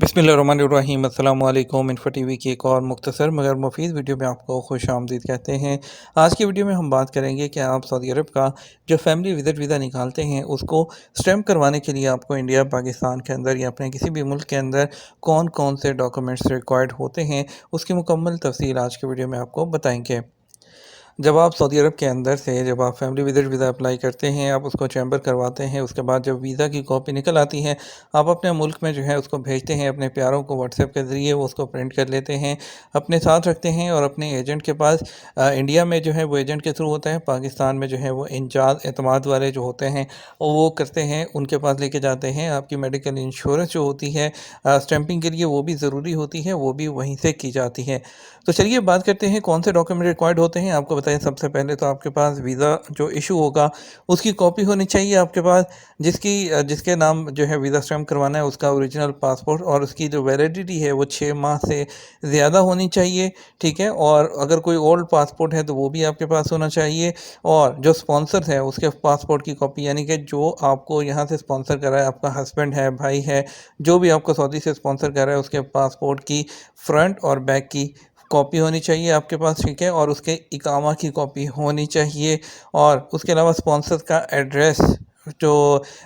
बिस्मिल्लाहिर्रहमानिर्रहीम। अस्सलाम वालेकुम। इन्फो टीवी की एक और मुख्तसर मगर मुफीद वीडियो में आपको खुश आमदीद कहते हैं। आज की वीडियो में हम बात करेंगे कि आप सऊदी अरब का जो फैमिली विजिट वीज़ा निकालते हैं उसको स्टैम्प करवाने के लिए आपको इंडिया पाकिस्तान के अंदर या अपने किसी भी मुल्क के अंदर कौन कौन से डॉक्यूमेंट्स रिक्वायर्ड होते हैं, उसकी मुकम्मल तफसील आज की वीडियो में आपको बताएंगे। जब आप सऊदी अरब के अंदर से जब आप फैमिली विजिट वीज़ा अप्लाई करते हैं, आप उसको चैम्बर करवाते हैं, उसके बाद जब वीज़ा की कॉपी निकल आती है, आप अपने मुल्क में जो है उसको भेजते हैं अपने प्यारों को व्हाट्सएप के ज़रिए, वो उसको प्रिंट कर लेते हैं, अपने साथ रखते हैं और अपने एजेंट के पास इंडिया में जो है वो एजेंट के थ्रू होता है, पाकिस्तान में जो है वो इंचार्ज एतमाद वाले जो होते हैं वो करते हैं, उनके पास लेके जाते हैं। आपकी मेडिकल इंश्योरेंस जो होती है स्टैंपिंग के लिए वो भी ज़रूरी होती है, वो भी वहीं से की जाती है। तो चलिए बात करते हैं कौन से डॉक्यूमेंट रिक्वायर्ड होते हैं। आपको बताएं, सबसे पहले तो आपके पास वीज़ा जो इशू होगा उसकी कॉपी होनी चाहिए आपके पास, जिसके नाम जो है वीज़ा स्टैम्प करवाना है उसका ओरिजिनल पासपोर्ट, और उसकी जो वैलिडिटी है वो 6 माह से ज़्यादा होनी चाहिए, ठीक है। और अगर कोई ओल्ड पासपोर्ट है तो वो भी आपके पास होना चाहिए, और जो स्पॉन्सर है उसके पासपोर्ट की कॉपी, यानी कि जो आपको यहाँ से स्पॉन्सर कर रहा है, आपका हस्बैंड है, भाई है, जो भी आपको सऊदी से स्पॉन्सर कर रहा है उसके पासपोर्ट की फ्रंट और बैक की कॉपी होनी चाहिए आपके पास, ठीक है। और उसके इकामा की कॉपी होनी चाहिए, और उसके अलावा स्पॉन्सर का एड्रेस जो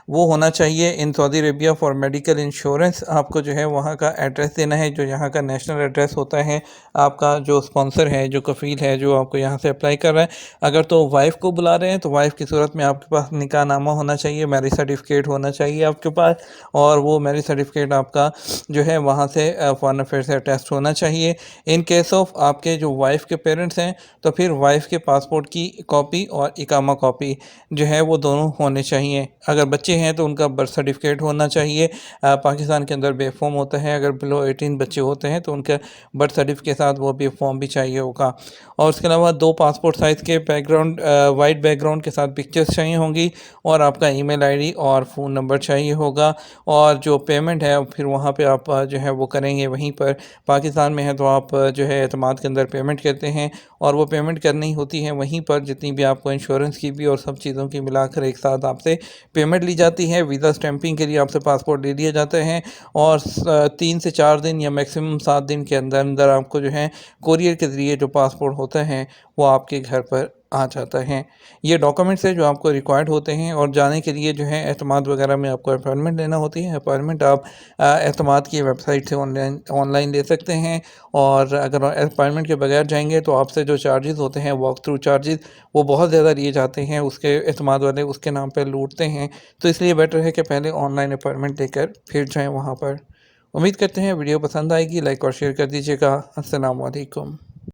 वो होना चाहिए। In Saudi Arabia for medical insurance आपको जो है वहाँ का एड्रेस देना है, जो यहाँ का नेशनल एड्रेस होता है। आपका जो स्पॉन्सर है, जो कफ़ील है, जो आपको यहाँ से अप्लाई कर रहा है, अगर तो वाइफ को बुला रहे हैं तो वाइफ की सूरत में आपके पास निकाह नामा होना चाहिए, मैरिज सर्टिफिकेट होना चाहिए आपके पास, और वो मैरिज सर्टिफिकेट आपका जो है वहाँ से फॉरेन अफेयर से अटैच होना चाहिए। इन केस ऑफ आपके जो वाइफ के पेरेंट्स हैं तो फिर वाइफ के पासपोर्ट की कॉपी और इकामा कॉपी जो है वो दोनों होने चाहिए। अगर बच्चे हैं तो उनका बर्थ सर्टिफिकेट होना चाहिए। पाकिस्तान के अंदर बे फॉर्म होता है, अगर बिलो 18 बच्चे होते हैं तो उनका बर्थ सर्टिफिकेट के साथ वो बे फॉर्म भी चाहिए होगा। और उसके अलावा 2 पासपोर्ट साइज़ के बैकग्राउंड वाइट बैकग्राउंड के साथ पिक्चर्स चाहिए होंगी, और आपका ईमेल आईडी और फ़ोन नंबर चाहिए होगा। और जो पेमेंट है फिर वहाँ पे आप जो है वो करेंगे वहीं पर। पाकिस्तान में है तो आप जो है एतमाद के अंदर पेमेंट करते हैं, और वो पेमेंट करनी होती है वहीं पर, जितनी भी आपको इंश्योरेंस की भी और सब चीज़ों की मिलाकर एक साथ आपसे पेमेंट ली जाती है। वीज़ा स्टैंपिंग के लिए आपसे पासपोर्ट ले लिया जाते हैं, और 3 से 4 दिन या मैक्सिमम 7 दिन के अंदर अंदर आपको जो है कोरियर के ज़रिए जो पासपोर्ट होता है वो आपके घर पर आ जाता है। ये डॉक्यूमेंट्स है जो आपको रिक्वायर्ड होते हैं, और जाने के लिए जो है एतमाद वगैरह में आपको अपॉइंटमेंट लेना होती है। अपॉइंटमेंट आप एतमाद की वेबसाइट से ऑनलाइन ले सकते हैं, और अगर अपॉइंटमेंट के बगैर जाएंगे तो आपसे जो चार्जेस होते हैं वॉक थ्रू चार्जेस वो बहुत ज़्यादा लिए जाते हैं, उसके एतमाद वाले उसके नाम पर लूटते हैं। तो इसलिए बेटर है कि पहले ऑनलाइन अपॉइंटमेंट लेकर फिर जाएँ वहाँ पर। उम्मीद करते हैं वीडियो पसंद आएगी, लाइक और शेयर कर दीजिएगा। अस्सलाम वालेकुम।